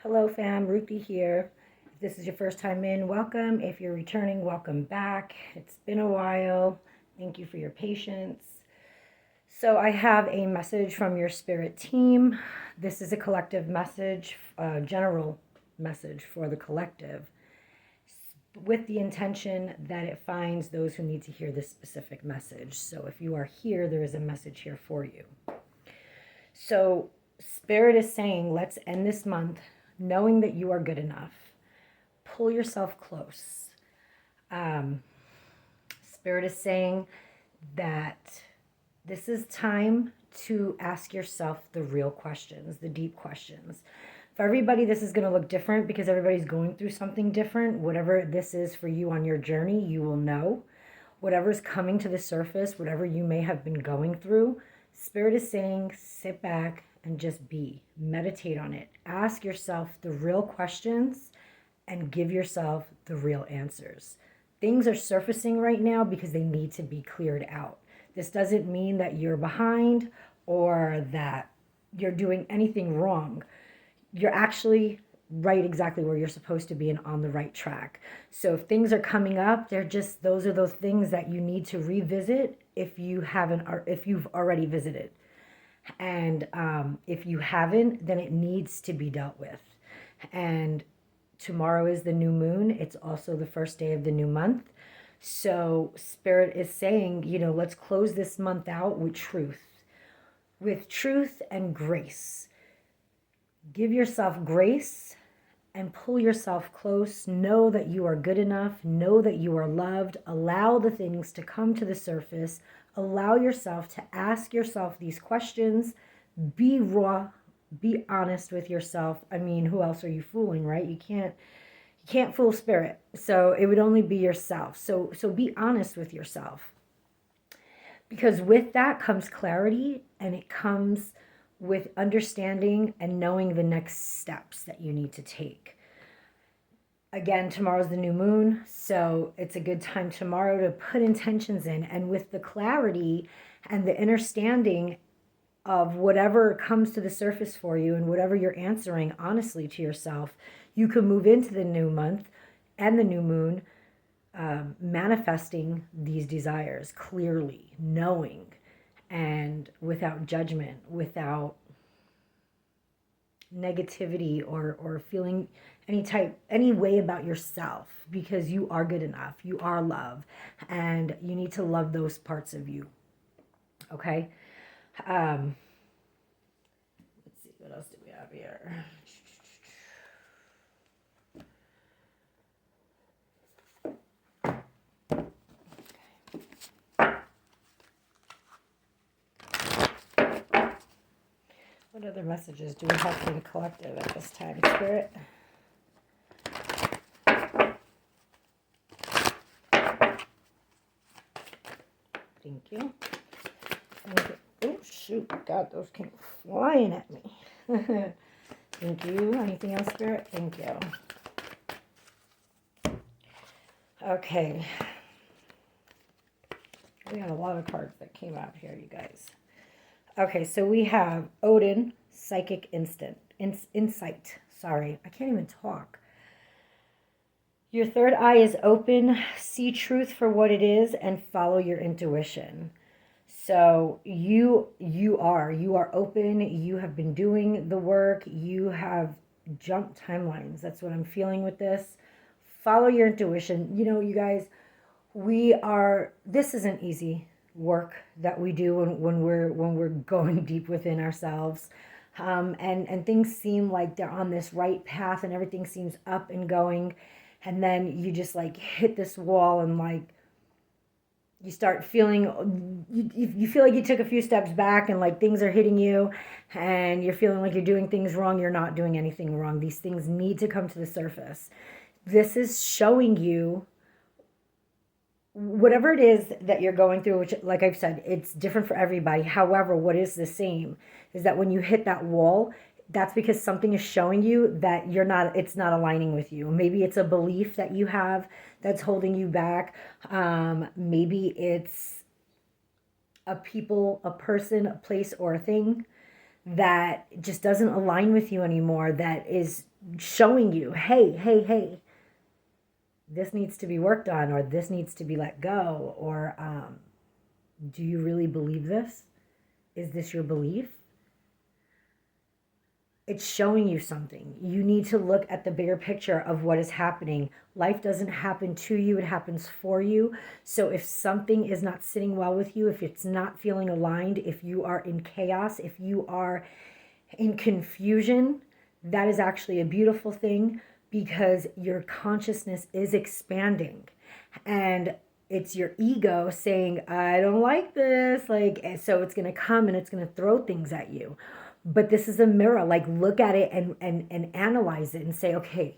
Hello fam, Ruthie here. If this is your first time in, welcome. If you're returning, welcome back. It's been a while. Thank you for your patience. So I have a message from your spirit team. This is a collective message, a general message for the collective, with the intention that it finds those who need to hear this specific message. So if you are here, there is a message here for you. So Spirit is saying, let's end this month knowing that you are good enough. Pull yourself close. Spirit is saying that this is time to ask yourself the real questions, the deep questions. For everybody, this is going to look different because everybody's going through something different. Whatever this is for you on your journey, you will know. Whatever's coming to the surface, whatever you may have been going through, Spirit is saying, sit back and just be. Meditate on it. Ask yourself the real questions and give yourself the real answers. Things are surfacing right now because they need to be cleared out. This doesn't mean that you're behind or that you're doing anything wrong. You're actually right exactly where you're supposed to be and on the right track. So if things are coming up, those are those things that you need to revisit if you haven't, or if you've already visited. And if you haven't, then it needs to be dealt with. And tomorrow is the new moon. It's also the first day of the new month. So Spirit is saying, let's close this month out with truth and grace. Give yourself grace and pull yourself close. Know that you are good enough. Know that you are loved. Allow the things to come to the surface. Allow yourself to ask yourself these questions. Be raw. Be honest with yourself. I mean, who else are you fooling, right? You can't fool Spirit. So it would only be yourself. So be honest with yourself. Because with that comes clarity, and it comes with understanding and knowing the next steps that you need to take. Again, tomorrow's the new moon, so it's a good time tomorrow to put intentions in. And with the clarity and the understanding of whatever comes to the surface for you and whatever you're answering honestly to yourself, you can move into the new month and the new moon manifesting these desires clearly, knowing, and without judgment, without negativity or feeling any way about yourself, because you are good enough. You are love, and you need to love those parts of you. Okay. Let's see, what else do we have here? What other messages do we have for the collective at this time, Spirit? Thank you. Oh, shoot. God, those came flying at me. Thank you. Anything else, Spirit? Thank you. Okay. We had a lot of cards that came out here, you guys. Okay, so we have Odin, Psychic Insight. Sorry, I can't even talk. Your third eye is open. See truth for what it is and follow your intuition. So you are open. You have been doing the work. You have jumped timelines. That's what I'm feeling with this. Follow your intuition. You guys, this isn't easy work that we do when we're going deep within ourselves, and things seem like they're on this right path and everything seems up and going, and then you just like hit this wall, and like you start feeling, you feel like you took a few steps back, and like things are hitting you and you're feeling like you're doing things wrong. You're not doing anything wrong. These things need to come to the surface. This is showing you whatever it is that you're going through, which, like I've said, it's different for everybody. However, what is the same is that when you hit that wall, that's because something is showing you that it's not aligning with you. Maybe it's a belief that you have that's holding you back. Maybe it's a people, a person, a place, or a thing that just doesn't align with you anymore, that is showing you, hey, hey, hey, this needs to be worked on, or this needs to be let go, or do you really believe this? Is this your belief? It's showing you something. You need to look at the bigger picture of what is happening. Life doesn't happen to you, it happens for you. So if something is not sitting well with you, if it's not feeling aligned, if you are in chaos, if you are in confusion, that is actually a beautiful thing, because your consciousness is expanding. And it's your ego saying, I don't like this. Like, so it's going to come and it's going to throw things at you. But this is a mirror. Like, look at it and analyze it and say, okay,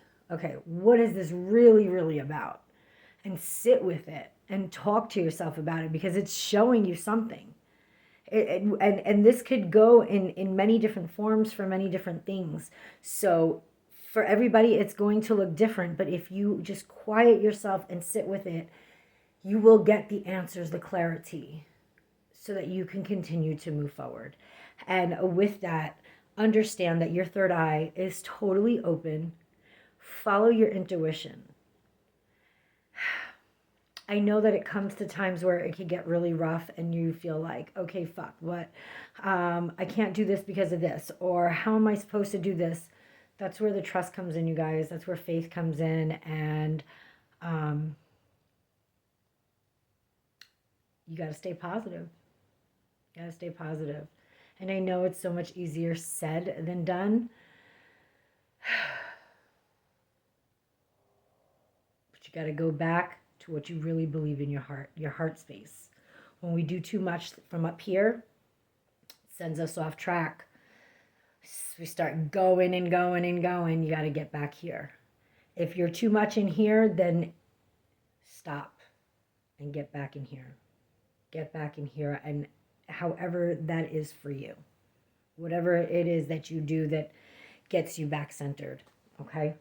what is this really, really about? And sit with it and talk to yourself about it, because it's showing you something. And this could go in many different forms for many different things. So for everybody, it's going to look different. But if you just quiet yourself and sit with it, you will get the answers, the clarity, so that you can continue to move forward. And with that, understand that your third eye is totally open. Follow your intuition. I know that it comes to times where it can get really rough and you feel like, okay, fuck, what? I can't do this because of this. Or how am I supposed to do this? That's where the trust comes in, you guys. That's where faith comes in. And you got to stay positive. You got to stay positive. And I know it's so much easier said than done. But you got to go back to what you really believe in your heart space. When we do too much from up here, it sends us off track. We start going and going and going. You got to get back here. If you're too much in here, then stop and get back in here. Get back in here, and however that is for you. Whatever it is that you do that gets you back centered, okay?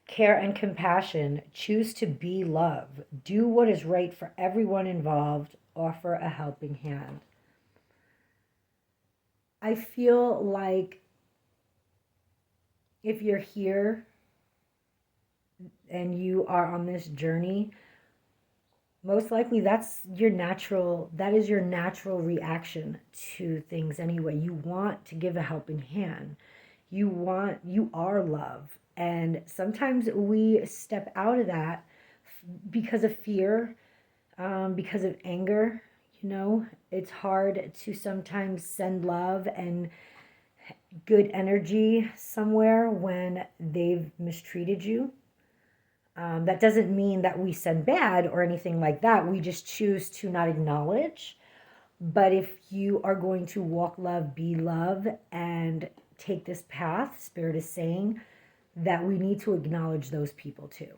Care and compassion. Choose to be love. Do what is right for everyone involved. Offer a helping hand. I feel like if you're here and you are on this journey, most likely that is your natural reaction to things anyway. You want to give a helping hand. You are love. And sometimes we step out of that because of fear, because of anger. You know, it's hard to sometimes send love and good energy somewhere when they've mistreated you. That doesn't mean that we send bad or anything like that. We just choose to not acknowledge. But if you are going to walk love, be love, and take this path, Spirit is saying that we need to acknowledge those people too,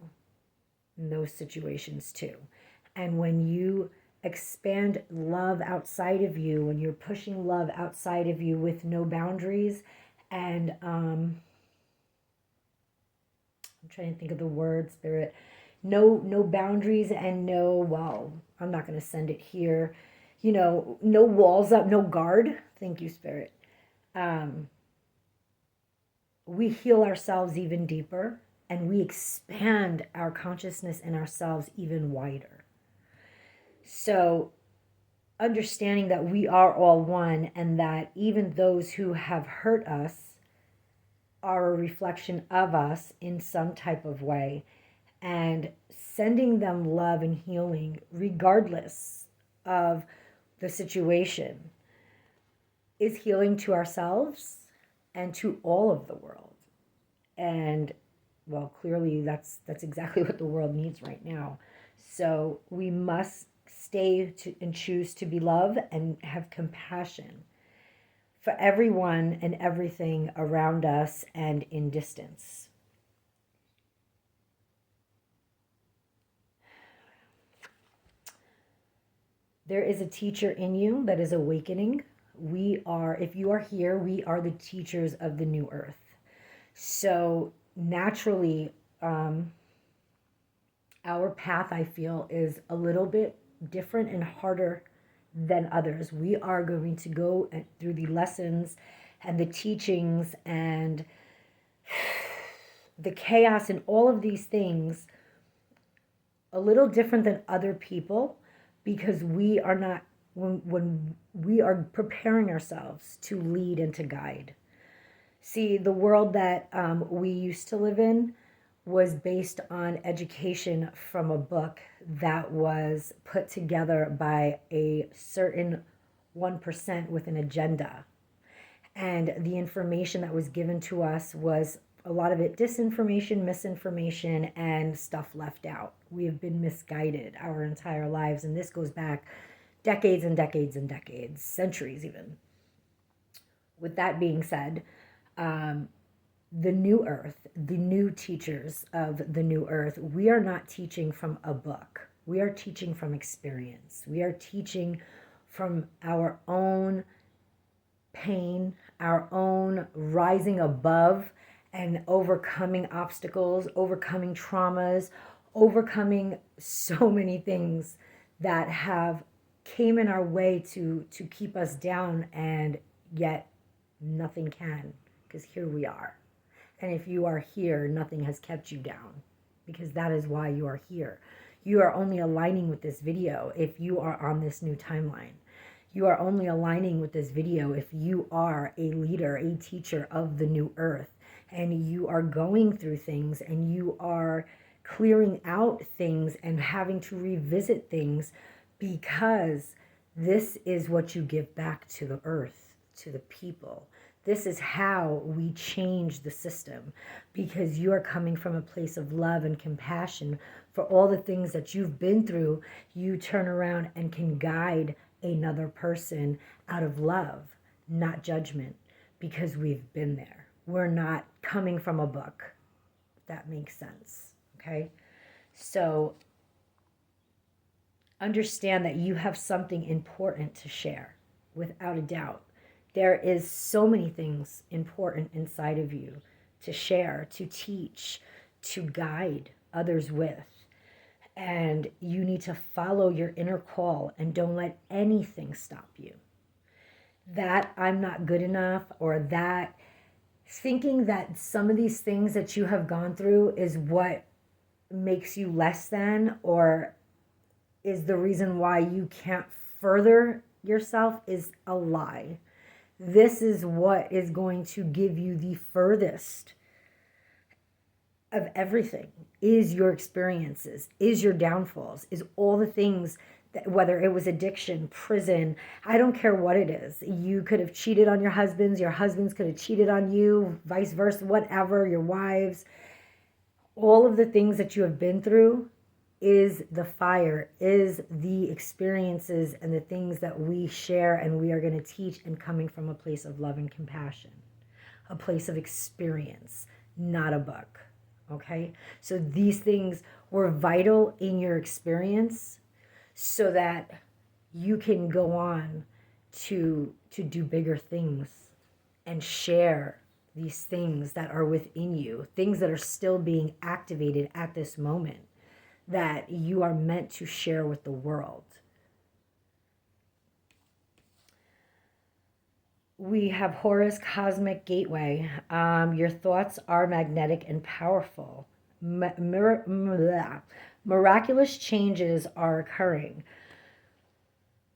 in those situations too. And when you expand love outside of you, when you're pushing love outside of you with no boundaries, and I'm trying to think of the word, Spirit, no boundaries, and no, well, I'm not going to send it here, you know, no walls up, no guard. Thank you, Spirit. We heal ourselves even deeper, and we expand our consciousness and ourselves even wider. So understanding that we are all one, and that even those who have hurt us are a reflection of us in some type of way, and sending them love and healing regardless of the situation is healing to ourselves and to all of the world. And well, clearly that's exactly what the world needs right now. So we must stay and choose to be love and have compassion for everyone and everything around us and in distance. There is a teacher in you that is awakening. If you are here, we are the teachers of the new earth. So naturally, our path, I feel, is a little bit different and harder than others. We are going to go through the lessons and the teachings and the chaos and all of these things a little different than other people because we are not, when we are preparing ourselves to lead and to guide. See, the world that we used to live in was based on education from a book that was put together by a certain 1% with an agenda. And the information that was given to us was a lot of it disinformation, misinformation, and stuff left out. We have been misguided our entire lives, and this goes back decades and decades and decades, centuries even. With that being said, the new earth, the new teachers of the new earth, we are not teaching from a book. We are teaching from experience. We are teaching from our own pain, our own rising above and overcoming obstacles, overcoming traumas, overcoming so many things that have came in our way to keep us down, and yet nothing can, because here we are. And if you are here, nothing has kept you down, because that is why you are here. You are only aligning with this video if you are on this new timeline. You are only aligning with this video if you are a leader, a teacher of the new earth, and you are going through things and you are clearing out things and having to revisit things, because this is what you give back to the earth, to the people. This is how we change the system, because you are coming from a place of love and compassion for all the things that you've been through. You turn around and can guide another person out of love, not judgment, because we've been there. We're not coming from a book. If that makes sense. Okay? So understand that you have something important to share, without a doubt. There is so many things important inside of you to share, to teach, to guide others with. And you need to follow your inner call and don't let anything stop you. That I'm not good enough, or that thinking that some of these things that you have gone through is what makes you less than, or is the reason why you can't further yourself, is a lie. This is what is going to give you the furthest of everything, is your experiences, is your downfalls, is all the things that, whether it was addiction, prison, I don't care what it is. You could have cheated on your husbands could have cheated on you, vice versa, whatever, your wives. All of the things that you have been through is the fire, is the experiences and the things that we share and we are going to teach, and coming from a place of love and compassion, a place of experience, not a book. Okay? So these things were vital in your experience so that you can go on to do bigger things and share these things that are within you, things that are still being activated at this moment, that you are meant to share with the world. We have Horus Cosmic Gateway. Your thoughts are magnetic and powerful. Miraculous changes are occurring.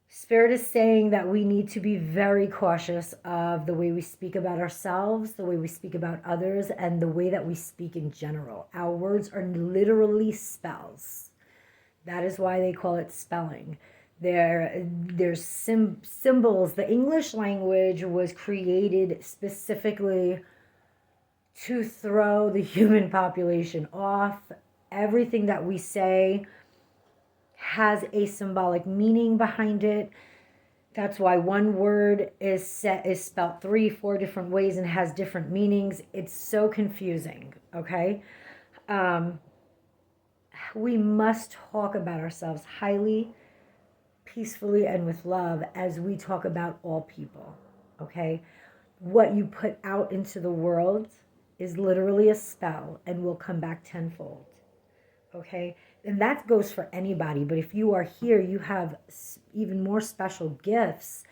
Spirit is saying that we need to be very cautious of the way we speak about ourselves, the way we speak about others, and the way that we speak in general. Our words are literally spells. That is why they call it spelling. There's symbols. The English language was created specifically to throw the human population off. Everything that we say has a symbolic meaning behind it. That's why one word is spelled 3-4 different ways and has different meanings. It's so confusing, okay? We must talk about ourselves highly, peacefully, and with love as we talk about all people, okay? What you put out into the world is literally a spell and will come back tenfold, okay? And that goes for anybody, but if you are here, you have even more special gifts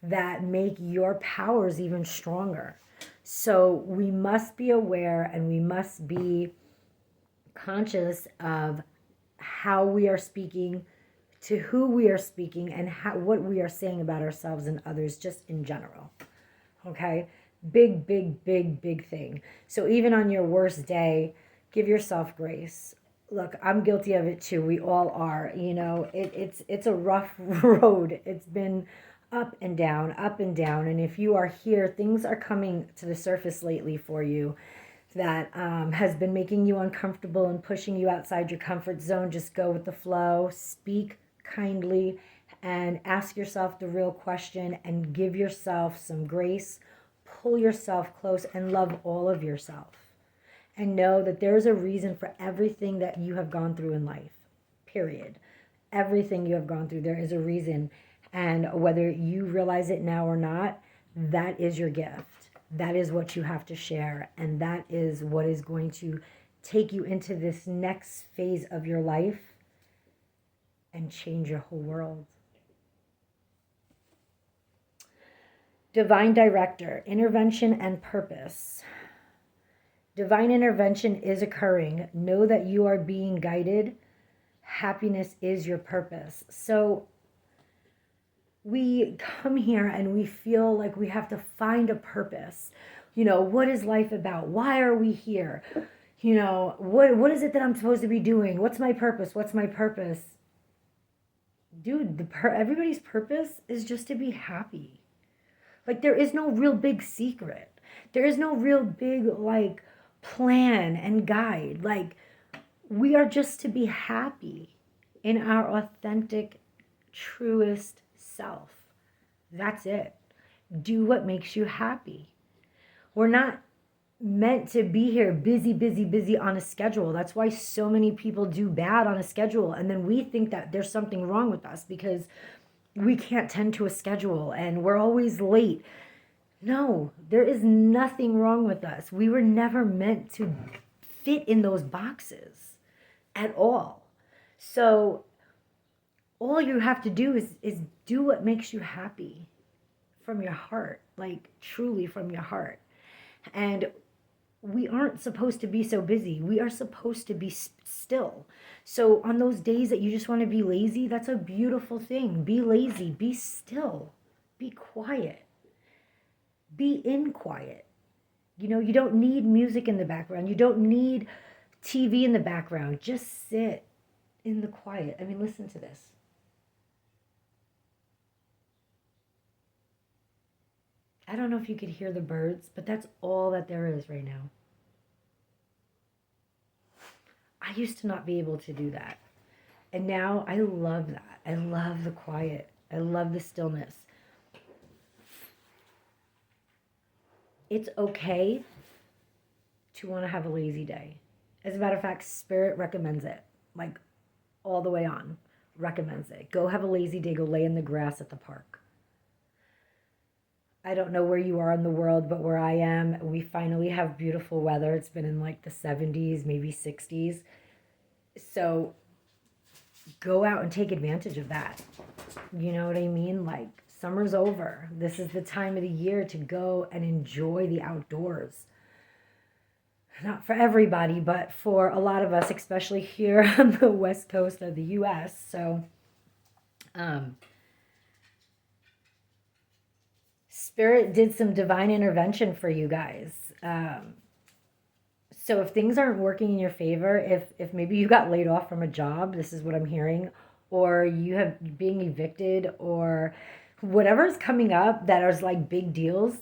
that make your powers even stronger. So we must be aware and we must be conscious of how we are speaking, to who we are speaking, and what we are saying about ourselves and others just in general. Okay? Big, big, big, big thing. So even on your worst day, give yourself grace. Look, I'm guilty of it too. We all are. You know, it's a rough road. It's been up and down, up and down. And if you are here, things are coming to the surface lately for you that has been making you uncomfortable and pushing you outside your comfort zone. Just go with the flow, speak kindly, and ask yourself the real question and give yourself some grace. Pull yourself close and love all of yourself. And know that there's a reason for everything that you have gone through in life, period. Everything you have gone through, there is a reason. And whether you realize it now or not, that is your gift. That is what you have to share. And that is what is going to take you into this next phase of your life and change your whole world. Divine director, intervention and purpose. Divine intervention is occurring. Know that you are being guided. Happiness is your purpose. So we come here and we feel like we have to find a purpose. You know, what is life about? Why are we here? You know, what is it that I'm supposed to be doing? What's my purpose? What's my purpose? Dude, everybody's purpose is just to be happy. Like, there is no real big secret. There is no real big, like, plan and guide. Like, we are just to be happy in our authentic, truest self. That's it. Do what makes you happy. We're not meant to be here busy, busy, busy on a schedule. That's why so many people do bad on a schedule. And then we think that there's something wrong with us because we can't tend to a schedule and we're always late. No, there is nothing wrong with us. We were never meant to fit in those boxes at all. So all you have to do is do what makes you happy from your heart, like truly from your heart. And we aren't supposed to be so busy. We are supposed to be still. So on those days that you just want to be lazy, that's a beautiful thing. Be lazy, be still, be quiet, be in quiet. You know, you don't need music in the background. You don't need TV in the background. Just sit in the quiet. I mean, listen to this. I don't know if you could hear the birds, but that's all that there is right now. I used to not be able to do that. And now I love that. I love the quiet. I love the stillness. It's okay to want to have a lazy day. As a matter of fact, Spirit recommends it. Like, all the way on. Recommends it. Go have a lazy day. Go lay in the grass at the park. I don't know where you are in the world, but where I am, we finally have beautiful weather. It's been in like the 70s, maybe 60s. So go out and take advantage of that. You know what I mean? Like, summer's over. This is the time of the year to go and enjoy the outdoors. Not for everybody, but for a lot of us, especially here on the west coast of the U.S. So, Spirit did some divine intervention for you guys. So if things aren't working in your favor, if maybe you got laid off from a job, this is what I'm hearing, or you have being evicted, or whatever is coming up that is like big deals,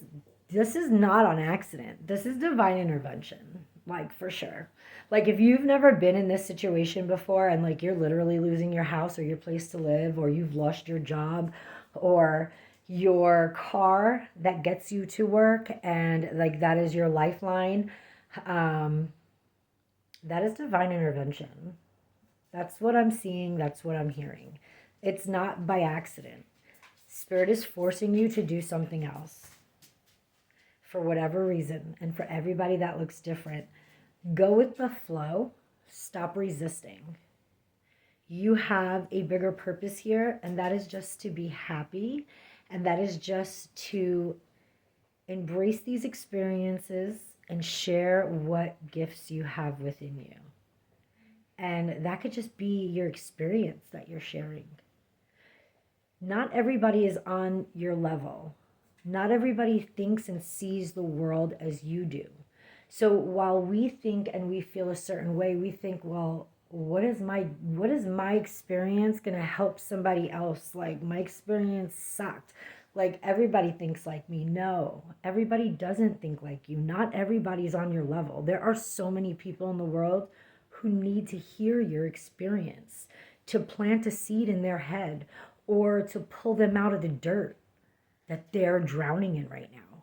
this is not on accident. This is divine intervention, like for sure. Like if you've never been in this situation before and like you're literally losing your house or your place to live, or you've lost your job, or your car that gets you to work and like that is your lifeline, that is divine intervention. That's what I'm seeing. That's what I'm hearing. It's not by accident. Spirit is forcing you to do something else for whatever reason. And for everybody that looks different. Go with the flow. Stop resisting. You have a bigger purpose here, and that is just to be happy. And that is just to Embrace these experiences and share what gifts you have within you. And that could just be your experience that you're sharing. Not everybody is on your level. Not everybody thinks and sees the world as you do. So while we think and we feel a certain way, we think, well, what is my experience going to help somebody else? Like, my experience sucked. Like, everybody thinks like me. No, everybody doesn't think like you. Not everybody's on your level. There are so many people in the world who need to hear your experience, to plant a seed in their head, or to pull them out of the dirt that they're drowning in right now.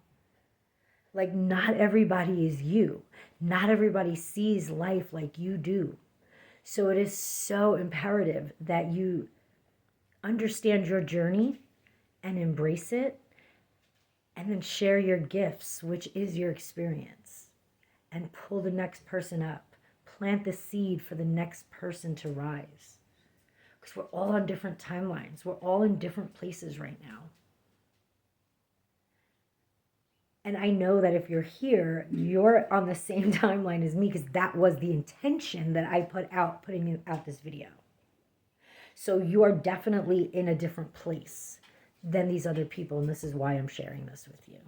Like, not everybody is you. Not everybody sees life like you do. So it is so imperative that you understand your journey and embrace it, and then share your gifts, which is your experience, and pull the next person up. Plant the seed for the next person to rise. Because we're all on different timelines. We're all in different places right now. And I know that if you're here, you're on the same timeline as me, because that was the intention that I put out putting out this video. So you are definitely in a different place than these other people, and this is why I'm sharing this with you.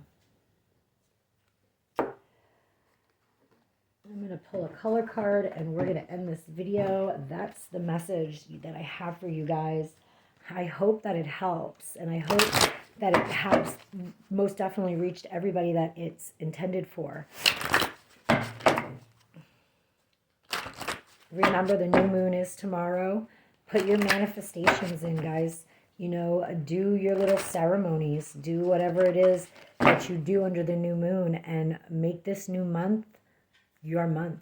I'm going to pull a color card, and we're going to end this video. That's the message that I have for you guys. I hope that it helps, and I hope that it has most definitely reached everybody that it's intended for. Remember, the new moon is tomorrow. Put your manifestations in, guys. You know, do your little ceremonies. Do whatever it is that you do under the new moon, and make this new month your month.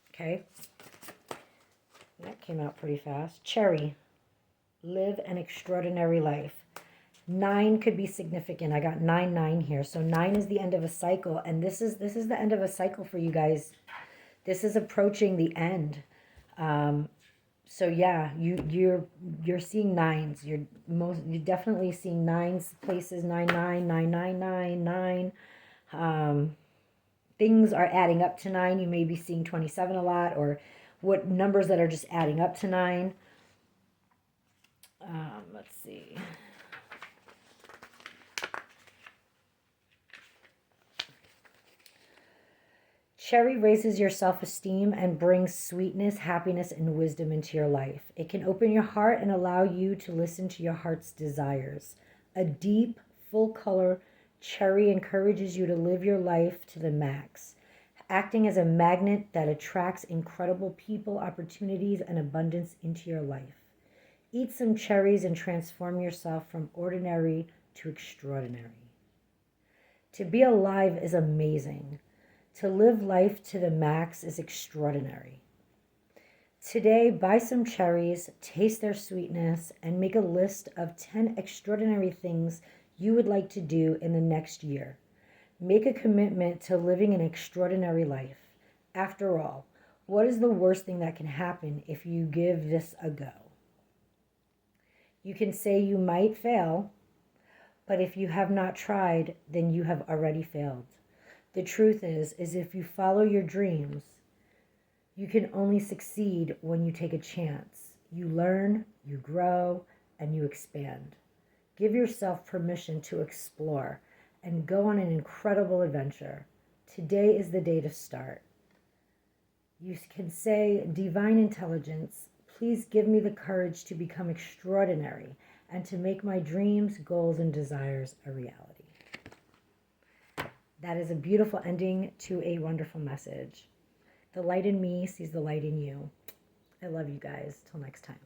Okay? That came out pretty fast. Cherry. Live an extraordinary life. 9 could be significant. I got 9 here. So 9 is the end of a cycle, and this is the end of a cycle for you guys. This is approaching the end. So yeah, you're seeing 9s. You're definitely seeing 9s places. 9, 9. Things are adding up to 9. You may be seeing 27 a lot, or what numbers that are just adding up to 9. Let's see. Cherry raises your self-esteem and brings sweetness, happiness, and wisdom into your life. It can open your heart and allow you to listen to your heart's desires. A deep, full-color cherry encourages you to live your life to the max, acting as a magnet that attracts incredible people, opportunities, and abundance into your life. Eat some cherries and transform yourself from ordinary to extraordinary. To be alive is amazing. To live life to the max is extraordinary. Today, buy some cherries, taste their sweetness, and make a list of 10 extraordinary things you would like to do in the next year. Make a commitment to living an extraordinary life. After all, what is the worst thing that can happen if you give this a go? You can say you might fail, but if you have not tried, then you have already failed. The truth is if you follow your dreams, you can only succeed when you take a chance. You learn, you grow, and you expand. Give yourself permission to explore and go on an incredible adventure. Today is the day to start. You can say, Divine Intelligence, please give me the courage to become extraordinary and to make my dreams, goals, and desires a reality. That is a beautiful ending to a wonderful message. The light in me sees the light in you. I love you guys. Till next time.